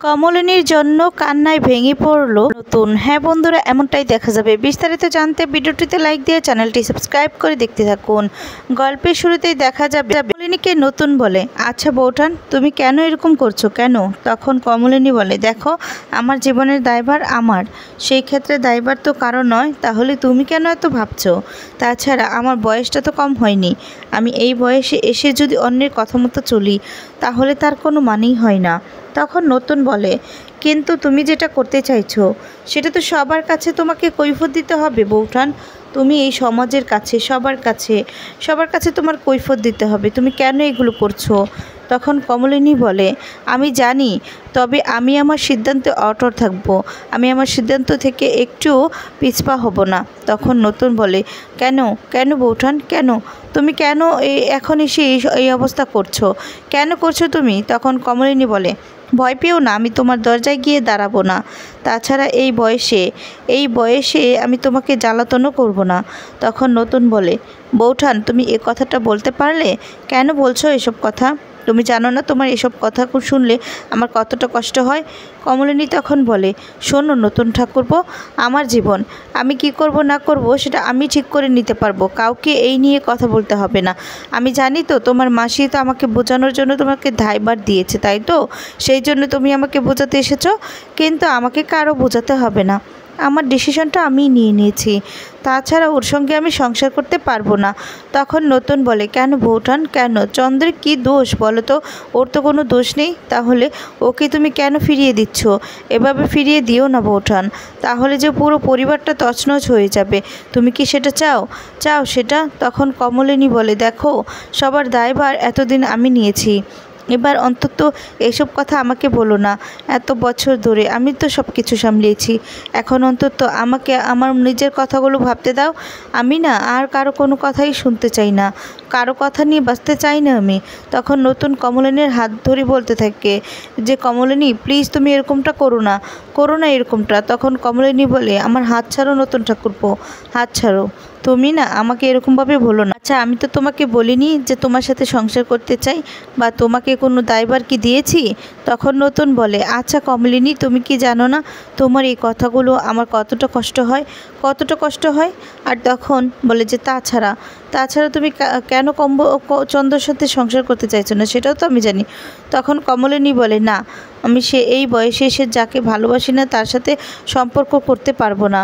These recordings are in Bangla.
কমলিনীর জন্য কান্নায় ভেঙে পড়ল নতুন। হ্যাঁ বন্ধুরা, এমনটাই দেখা যাবে। বিস্তারিত জানতে ভিডিওটিতে লাইক দিয়ে চ্যানেলটি সাবস্ক্রাইব করে দেখতে থাকুন। গল্পের শুরুতেই দেখা যাবে কমলিনীকে নতুন বলে, আচ্ছা বৌঠান, তুমি কেন এরকম করছো কেন? তখন কমলিনী বলে, দেখো আমার জীবনের দায়ভার আমার, সেই ক্ষেত্রে দায়ভার তো কারো নয়, তাহলে তুমি কেন এত ভাবছো? তাছাড়া আমার বয়সটা তো কম হয়নি। আমি এই বয়সে এসে যদি অন্যের কথা মতো চলি তাহলে তার কোনো মানেই হয় না। তখন নতুন বলে, কিন্তু তুমি যেটা করতে চাইছো সেটা তো সবার কাছে তোমাকে কৈফিয়ত দিতে হবে বৌঠান। তুমি এই সমাজের কাছে সবার কাছে তোমার কৈফিয়ত দিতে হবে, তুমি কেন এগুলো করছো? তখন কমলিনী বলে, আমি জানি, তবে আমি আমার সিদ্ধান্তে অটল থাকবো। আমি আমার সিদ্ধান্ত থেকে একটু পিছপা হব না। তখন নতুন বলে, কেন কেন বৌঠান, কেন তুমি কেন এখন এসে এই অবস্থা করছো? কেন করছো তুমি? তখন কমলিনী বলে, ভয় পেও না, আমি তোমার দরজায় গিয়ে দাঁড়াবো না। তাছাড়া এই বয়সে আমি তোমাকে জ্বালাতনও করব না। তখন নতুন বলে, বৌঠান তুমি এ কথাটা বলতে পারলে? কেন বলছো এসব কথা? তুমি জানো না তোমার এসব কথা শুনলে আমার কতটা কষ্ট হয়? কমলিনী তখন বলে, শোনো নতুন ঠাকুরপো, আমার জীবন, আমি কি করব না করব সেটা আমি ঠিক করে নিতে পারবো, কাউকে এই নিয়ে কথা বলতে হবে না। আমি জানি তো তোমার মাসি তো আমাকে বোঝানোর জন্য তোমাকে দায়ভার দিয়েছে, তাই তো? সেই জন্য তুমি আমাকে বোঝাতে এসেছো, কিন্তু আমাকে কারো বোঝাতে হবে না। আমার ডিসিশনটা আমি নিয়ে নিয়েছি। তাছাড়া ওর সঙ্গে আমি সংসার করতে পারবো না। তখন নতুন বলে, কেন বৌঠান, কেন? চন্দ্রের কি দোষ বলো তো? ওর তো কোনো দোষ নেই, তাহলে ওকে তুমি কেন ফিরিয়ে দিচ্ছ? এভাবে ফিরিয়ে দিও না বৌঠান, তাহলে যে পুরো পরিবারটা তছনছ হয়ে যাবে। তুমি কি সেটা চাও সেটা? তখন কমলিনী বলে, দেখো সবার দায়ভার এতদিন আমি নিয়েছি, এবার অন্তত এসব কথা আমাকে বলো না। এত বছর ধরে আমি তো সব কিছু সামলিয়েছি, এখন অন্তত আমাকে আমার নিজের কথাগুলো ভাবতে দাও। আমি না আর কারো কোনো কথাই শুনতে চাই না, কারো কথা নিয়ে বাঁচতে চাই না আমি। তখন নতুন কমলিনীর হাত ধরে বলতে থাকে যে, কমলিনী প্লিজ তুমি এরকমটা করো না এরকমটা। তখন কমলিনী বলে, আমার হাত ছাড়ো নতুন ঠাকুরপো, হাত ছাড়ো। তুমি না আমাকে এরকমভাবে বলো না। আচ্ছা আমি তো তোমাকে বলিনি যে তোমার সাথে সংসার করতে চাই, বা তোমাকে কোনো দায়ভার কি দিয়েছি? তখন নতুন বলে, আচ্ছা কমলিনী তুমি কি জানো না তোমার এই কথাগুলো আমার কতটা কষ্ট হয়? আর তখন বলে যে, তাছাড়া তুমি কেন চন্দ্রের সাথে সংসার করতে চাইছো না সেটাও তো আমি জানি। তখন কমলিনী বলে, না আমি এই বয়সে এসে যাকে ভালোবাসি না তার সাথে সম্পর্ক করতে পারবো না।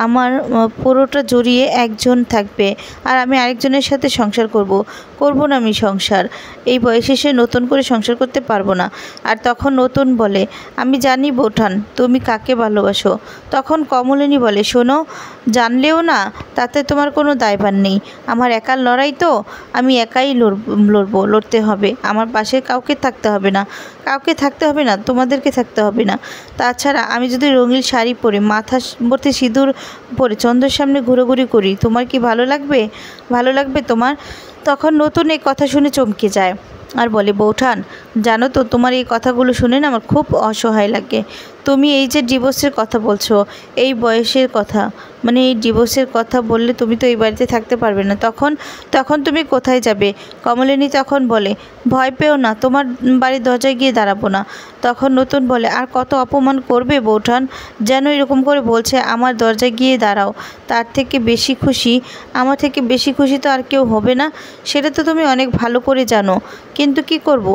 আমার পুরোটা জড়িয়ে একজন থাকবে, আর আমি আরেকজনের সাথে সংসার করব না আমি সংসার। এই বয়সে এসে নতুন করে সংসার করতে পারবো না। আর তখন নতুন বলে, আমি জানি বৌঠান তুমি কাকে ভালোবাসো। তখন কমলিনী বলে, শোনো, জানলেও না তাতে তোমার কোনো দায়ভার নেই। আমার একার লড়াই তো, আমি একাই লড়তে হবে। আমার পাশে কাউকে থাকতে হবে না, তোমাদেরকে থাকতে হবে না। তাছাড়া আমি যদি রঙিন শাড়ি পরে মাথা ভর্তি সিঁদুর পরে চন্দ্রের সামনে ঘুরোঘুরি করি, তোমার কি ভালো লাগবে তোমার? তখন নতুন এই কথা শুনে চমকে যায় আর বলে, বৌঠান জানো তো তোমার এই কথাগুলো শুনে না আমার খুব অসহায় লাগে। তুমি এই যে ডিভোর্সের কথা বলছো, এই বয়সের কথা, মানে এই ডিভোর্সের কথা বললে তুমি তো এই বাড়িতে থাকতে পারবে না। তখন তুমি কোথায় যাবে? কমলিনী তখন বলে, ভয় পেও না, তোমার বাড়ির দরজায় গিয়ে দাঁড়াবো না। তখন নতুন বলে, আর কত অপমান করবে বৌঠান, যেন এরকম করে বলছে আমার দরজায় গিয়ে দাঁড়াও। আমার থেকে বেশি খুশি তো আর কেউ হবে না, সেটা তো তুমি অনেক ভালো করে জানো। কিন্তু কি করব,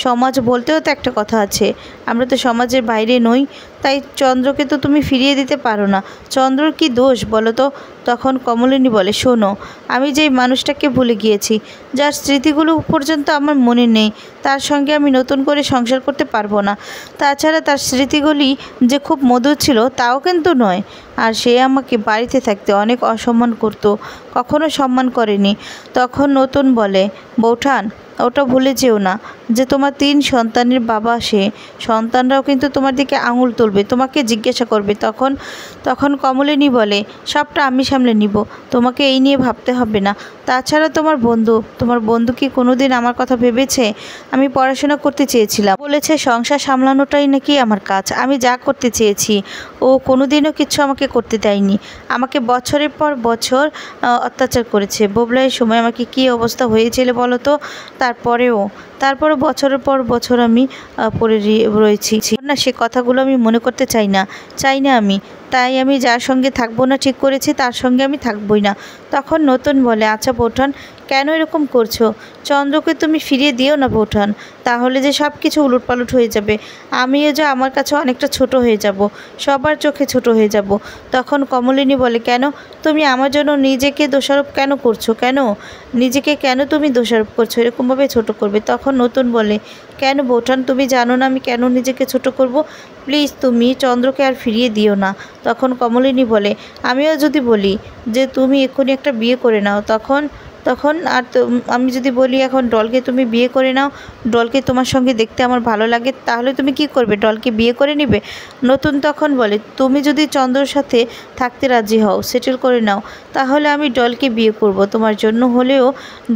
সমাজ বলতেও তো একটা কথা আছে, আমরা তো সমাজের বাইরে নই। তাই চন্দ্রকে তো তুমি ফিরিয়ে দিতে পারো না, চন্দ্রর কি দোষ বলো তো? তখন কমলিনী বলে, শোনো, আমি যেই মানুষটাকে ভুলে গিয়েছি, যার স্মৃতিগুলো পর্যন্ত আমার মনে নেই, তার সঙ্গে আমি নতুন করে সংসার করতে পারবো না। তাছাড়া তার স্মৃতিগুলি যে খুব মধুর ছিল তাও কিন্তু নয়। আর সে আমাকে বাড়িতে থাকতে অনেক অসম্মান করত, কখনো সম্মান করেনি। তখন নতুন বলে, বৌঠান ওটা ভুলে যেও না যে তোমার 3 সন্তানের বাবা সে, সন্তানরাও কিন্তু তোমার দিকে আঙুল তুলবে, তোমাকে জিজ্ঞাসা করবে। তখন কমলিনী বলে, সবটা আমি সামলে নিব, তোমাকে এই নিয়ে ভাবতে হবে না। তাছাড়া তোমার বন্ধু কি কোনোদিন আমার কথা ভেবেছে? আমি পড়াশোনা করতে চেয়েছিলাম, বলেছে সংসার সামলানোটাই নাকি আমার কাজ। আমি যা করতে চেয়েছি ও কোনোদিনও কিছু আমাকে করতে দেয়নি। আমাকে বছরের পর বছর অত্যাচার করেছে। বোবলাইয়ের সময় আমাকে কী অবস্থা হয়েছিল বলো তো। তারপরেও বছরের পর বছর আমি পড়ে রয়েছি না। সে কথাগুলো আমি মনে করতে চাই না আমি। তাই আমি যার সঙ্গে থাকবো না ঠিক করেছি তার সঙ্গে আমি থাকবই না। তখন নতুন বলে, আচ্ছা বৌঠান, কেন এরকম করছো? চন্দ্রকে তুমি ফিরিয়ে দিও না বৌঠান, তাহলে যে সব কিছু উলটপালট হয়ে যাবে। আমিও যে আমার কাছে অনেকটা ছোট হয়ে যাব, সবার চোখে ছোট হয়ে যাব। তখন কমলিনী বলে, কেন তুমি আমার জন্য নিজেকে দোষারোপ কেন করছো? নিজেকে কেন তুমি দোষারোপ করছো, এরকমভাবে ছোট করবে? তখন নতুন বলে, কেন বৌঠান, তুমি জানো না আমি কেন নিজেকে ছোট করব? প্লিজ তুমি চন্দ্রকে আর ফিরিয়ে দিও না। তখন কমলিনী বলে, আমিও যদি বলি যে তুমি এক্ষুনি একটা বিয়ে করে নাও, তখন আর আমি যদি বলি এখন ডলকে তুমি বিয়ে করে নাও, ডলকে তোমার সঙ্গে দেখতে আমার ভালো লাগে, তাহলে তুমি কি করবে? ডলকে বিয়ে করে নেবে? নতুন তখন বলে, তুমি যদি চন্দ্রর সাথে থাকতে রাজি হও, সেটেল করে নাও, তাহলে আমি ডলকে বিয়ে করব, তোমার জন্য হলেও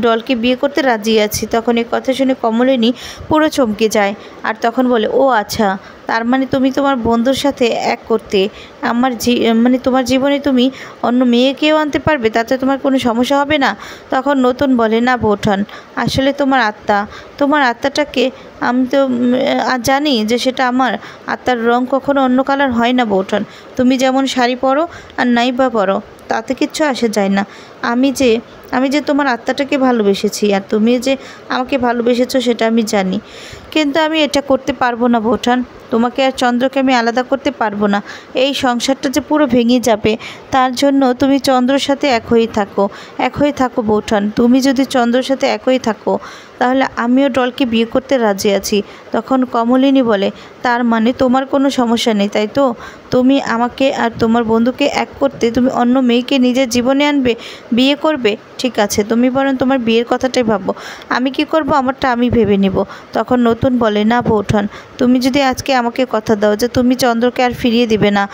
ডলকে বিয়ে করতে রাজি আছি। তখন এই কথা শুনে কমলিনী পুরো চমকে যায়, আর তখন বলে, ও আচ্ছা, তার মানে তুমি তোমার বন্ধুর সাথে এক করতে তোমার জীবনে তুমি অন্য মেয়েকেও আনতে পারবে, তাতে তোমার কোনো সমস্যা হবে না? তখন নতুন বলে, না বৌঠান, আসলে তোমার আত্মাটাকে আমি তো জানি যে সেটা আমার আত্মার রং কখনো অন্য কালার হয় না বৌঠান। তুমি যেমন শাড়ি পরো আর নাই বা পরো, তাতে কিচ্ছু আসে যায় না। আমি যে তোমার আত্মাটাকে ভালোবেসেছি, আর তুমি যে আমাকে ভালোবেসেছো সেটা আমি জানি, কিন্তু আমি এটা করতে পারবো না বৌঠান। তোমাকে আর চন্দ্রকে আমি আলাদা করতে পারবো না। এই সংসারটা যে পুরো ভেঙে যাবে, তার জন্য তুমি চন্দ্রর সাথে এক হয়ে থাকো বৌঠান। তুমি যদি চন্দ্রর সাথে এক হয়ে থাকো, তাহলে আমিও ডলকে বিয়ে করতে রাজি আছি। তখন কমলিনী বলে, তার মানে তোমার কোনো সমস্যা নেই, তাই তো? তুমি আমাকে আর তোমার বন্ধুকে এক করতে তুমি অন্য মেয়েকে নিজের জীবনে আনবে, বিয়ে করবে? ঠিক আছে, তুমি বরং তোমার বিয়ের কথাটাই ভাবো, আমি কি করব আমারটা আমি ভেবে নিব। তখন নতুন বলে, না বৌঠান, তুমি যদি আজকে আমাকে কথা দাও যে তুমি চন্দ্রকে আর ফিরিয়ে দিবে না,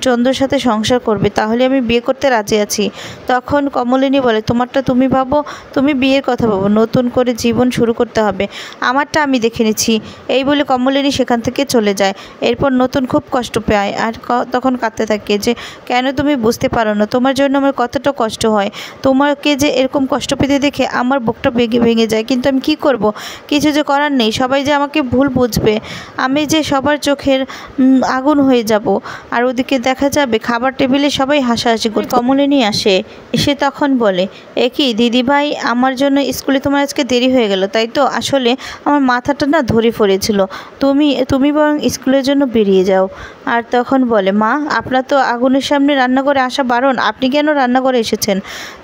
চন্দ্রর সাথে সংসার করবে, তাহলে আমি বিয়ে করতে রাজি আছি। তখন কমলিনী বলে, তোমারটা তুমি ভাবো, তুমি বিয়ের কথা ভাবো, নতুন করে জীবন শুরু করতে হবে, আমারটা আমি দেখে নিচ্ছি। এই বলে কমলিনী সেখান থেকে চলে যায়। এরপর নতুন খুব কষ্ট পায়, আর তখন কাঁদতে থাকে যে কেন তুমি বুঝতে পারো না, তোমার জন্য আমার কতটা কষ্ট হয়। তোমাকে যে এরকম কষ্ট পেতে দেখে আমার বুকটা ভেঙে যায়, কিন্তু আমি কি করব? কিছু যে করার নেই, সবাই যে আমাকে ভুল বুঝবে, আমি যে সবার চোখের আগুন হয়ে যাব। আর ওদিকে দেখা যাবে খাবার টেবিলে সবাই হাসাহাসি করে। কমলিনী এসে তখন বলে, এ কি দিদিভাই, আমার জন্য স্কুলে তোমার আজকে দেরি হয়ে গেল তাই তো? আসলে আমার মাথাটা না ধরে পড়েছিল, তুমি বরং স্কুলের জন্য বেরিয়ে যাও। আর তখন বলে, মা, আপনার তো আগুনের সামনে রান্নাঘরে আসা বারণ, আপনি কেন রান্নাঘরে এসেছেন?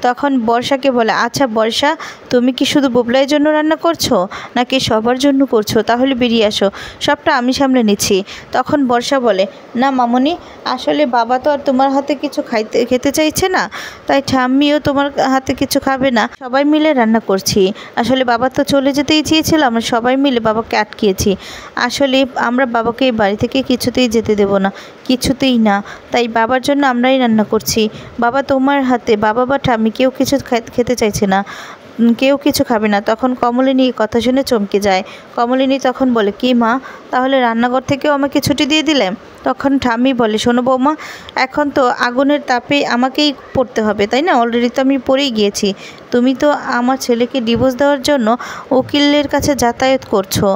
তখন বর্ষাকে বলে, আচ্ছা বর্ষা, তুমি কি শুধু বুবলাইয়ের জন্য রান্না করছো নাকি সবার জন্য করছো? তাহলে বেরিয়ে আসো, সবটা আমি সামলে নিচ্ছি। তখন বর্ষা বলে, না মামনি, আসলে বাবা তো আর তোমার হাতে কিছু খেতে চাইছে না, তাই ঠাম্মিও তোমার হাতে কিছু খাবে না, সবাই মিলে রান্না করছি। আসলে বাবা তো চলে যেতেই চেয়েছিল, আমরা সবাই মিলে বাবাকে আটকিয়েছি। আসলে আমরা বাবাকে এই বাড়ি থেকে কিছুতেই যেতে দেব না, কিছুতেই না, তাই বাবার জন্য আমরাই রান্না করছি। বাবা তোমার হাতে, বাবা বা ঠাম্মি কেউ কিছু খেতে চাইছে না, কেউ কিছু খাবে না। তখন কমলিনী কথা শুনে চমকে যায়। কমলিনী তখন বলে, কি মা, তাহলে রান্নাঘর থেকেও আমাকে ছুটি দিয়ে দিলেন? তখন ঠাম্মি বলে, শোনো বৌমা, এখন তো আগুনের তাপে আমাকেই পড়তে হবে, তাই না? অলরেডি তো আমি পড়েই গিয়েছি। তুমি তো আমার ছেলেকে ডিভোর্স দেওয়ার জন্য উকিলের কাছে যাতায়াত করছো,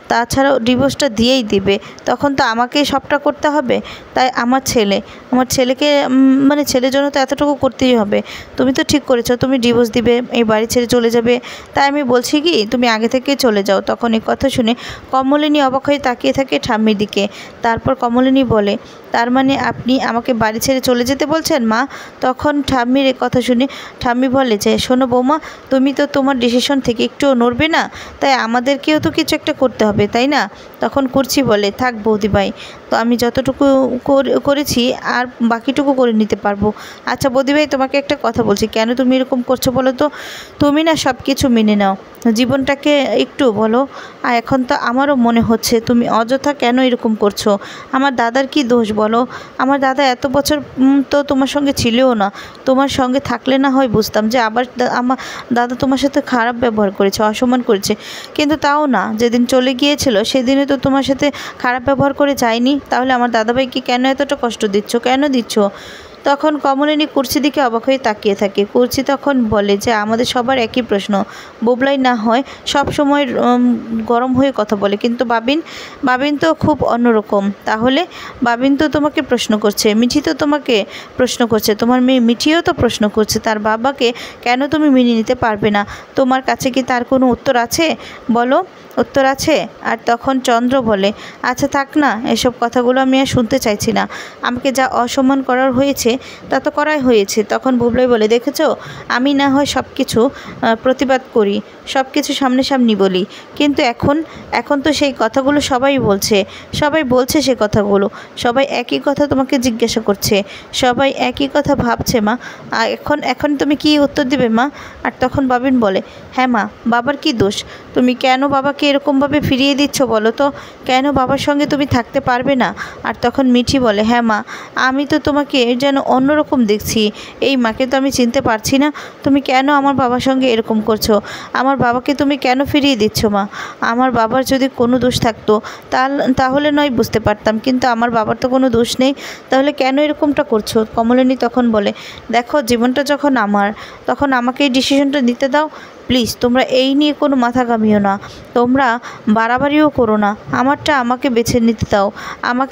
তাছাড়াও ডিভোর্সটা দিয়েই দিবে, তখন তো আমাকেই সবটা করতে হবে। তাই আমার ছেলেকে ছেলের জন্য তো এতটুকু করতেই হবে। তুমি তো ঠিক করেছো, তুমি ডিভোর্স দিবে, এই বাড়ি ছেড়ে চলে যাবে, তাই আমি বলছি কি তুমি আগে থেকেই চলে যাও। তখন এই কথা শুনে কমলিনী অবাক হয়ে তাকিয়ে থাকে ঠাম্মির দিকে। তারপর কমলিনী বলে, তার মানে আপনি আমাকে বাড়ি ছেড়ে চলে যেতে বলছেন মা? তখন ঠাম্মির এ কথা শুনে ঠাম্মি বলে যে, শোনো বৌমা, তুমি তো তোমার ডিসিশন থেকে একটুও নড়বে না, তাই আমাদেরকেও তো কিছু একটা করতে হবে, তাই না? তখন কুর্চি বলে, থাক বৌদিভাই, তো আমি যতটুকু করেছি আর বাকিটুকু করে নিতে পারবো। আচ্ছা বৌদি ভাই, তোমাকে একটা কথা বলছি, কেন তুমি এরকম করছো বলো তো? তুমি না সব কিছু মেনে নাও, জীবনটাকে একটু বলো। আর এখন তো আমারও মনে হচ্ছে তুমি অযথা কেন এরকম করছো। আমার দাদার কি দোষ বলো? আমার দাদা এত বছর তো তোমার সঙ্গে ছিলও না। তোমার সঙ্গে থাকলে না হয় বুঝতাম যে আবার আমার দাদা তোমার সাথে খারাপ ব্যবহার করেছে, অসম্মান করেছে, কিন্তু তাও না, যেদিন চলে গিয়েছিল সেদিনে তো তোমার সাথে খারাপ ব্যবহার করে যায়নি। তাহলে আমার দাদাভাইকে কেন এতটা কষ্ট দিচ্ছ, কেন দিচ্ছ? তখন কমলিনী কুর্সির দিকে অবাক হয়ে তাকিয়ে থাকে। কুর্সি তখন বলে যে আমাদের সবার একই প্রশ্ন, বুবলাই না হয় সব সময় গরম হয়ে কথা বলে, কিন্তু বাবিন তো খুব অন্যরকম। তাহলে বাবিন তো তোমাকে প্রশ্ন করছে, মিঠি তো তোমাকে প্রশ্ন করছে, তোমার মেয়ে মিঠিও তো প্রশ্ন করছে তার বাবাকে কেন তুমি মেনে নিতে পারবে না। তোমার কাছে কি তার কোনো উত্তর আছে? বলো, উত্তর আছে? আর তখন চন্দ্র বলে, আচ্ছা থাক না, এসব কথাগুলো আমি আর শুনতে চাইছি না। আমাকে যা অসম্মান করার হয়েছে তা তো করাই হয়েছে। তখন বুবলাই বলে, দেখেছো, আমি না হয় সব কিছু প্রতিবাদ করি, সব কিছু সামনাসামনি বলি, কিন্তু এখন তো সেই কথাগুলো সবাই বলছে সে কথাগুলো, সবাই একই কথা তোমাকে জিজ্ঞাসা করছে, সবাই একই কথা ভাবছে মা। এখন তুমি কি উত্তর দিবে মা? আর তখন বাবিন বলে, হ্যাঁ মা, বাবার কি দোষ? তুমি কেন বাবাকে এরকমভাবে ফিরিয়ে দিচ্ছ বলো তো? কেন বাবার সঙ্গে তুমি থাকতে পারবে না? আর তখন মিঠি বলে, হ্যাঁ মা, আমি তো তোমাকে যেন অন্যরকম দেখছি, এই মাকে তো আমি চিনতে পারছি না। তুমি কেন আমার বাবার সঙ্গে এরকম করছো? আমার বাবাকে তুমি কেন ফিরিয়ে দিচ্ছ মা? আমার বাবার যদি কোনো দোষ থাকতো তাহলে নয় বুঝতে পারতাম, কিন্তু আমার বাবার তো কোনো দোষ নেই, তাহলে কেন এরকমটা করছো? কমলিনী তখন বলে, দেখো, জীবনটা যখন আমার, তখন আমাকে এই ডিসিশনটা নিতে দাও। প্লিজ তোমরা এই নিয়ে কোনো মাথা ঘামিও না, তোমরা বাড়াবাড়িও করো না, আমারটা আমাকে বেছে নিতে দাও,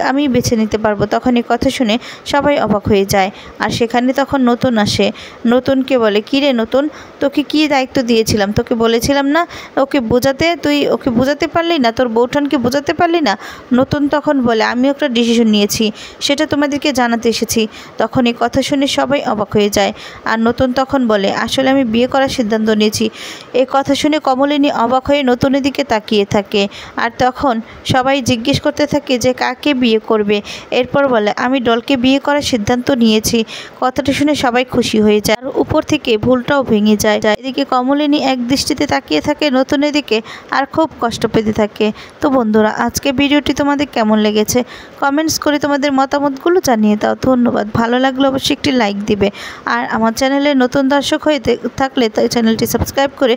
আমি বেছে নিতে পারবো। তখন এই কথা শুনে সবাই অবাক হয়ে যায়। আর সেখানে তখন নতুন আসে। নতুনকে বলে, কী রে নতুন, তোকে কী দায়িত্ব দিয়েছিলাম? তোকে বলেছিলাম না ওকে বোঝাতে, তুই ওকে বোঝাতে পারলি না, তোর বউঠানকে বোঝাতে পারলি না? নতুন তখন বলে, আমি একটা ডিসিশন নিয়েছি, সেটা তোমাদেরকে জানাতে এসেছি। তখন এই কথা শুনে সবাই অবাক হয়ে যায়। আর নতুন তখন বলে, আসলে আমি বিয়ে করার সিদ্ধান্ত নিয়েছি। এই কথা শুনে কমলিনী অবাক হয়ে নতুনের দিকে তাকিয়ে থাকে। আর তখন সবাই জিজ্ঞেস করতে থাকে যে কাকে বিয়ে করবে। এরপর বলে, আমি ডলকে বিয়ে করার সিদ্ধান্ত নিয়েছি। কথাটা শুনে সবাই খুশি হয়ে যায়, আর উপর থেকে ভুলটাও ভেঙে যায়। এদিকে কমলিনী এক দৃষ্টিতে তাকিয়ে থাকে নতুনের দিকে আর খুব কষ্ট পেতে থাকে। তো বন্ধুরা, আজকে ভিডিওটি তোমাদের কেমন লেগেছে কমেন্টস করে তোমাদের মতামতগুলো জানিয়ে দাও। ধন্যবাদ। ভালো লাগলে অবশ্যই একটি লাইক দিবে, আর আমার চ্যানেলে নতুন দর্শক হয়ে থাকলে তাই চ্যানেলটি সাবস্ক্রাইব করে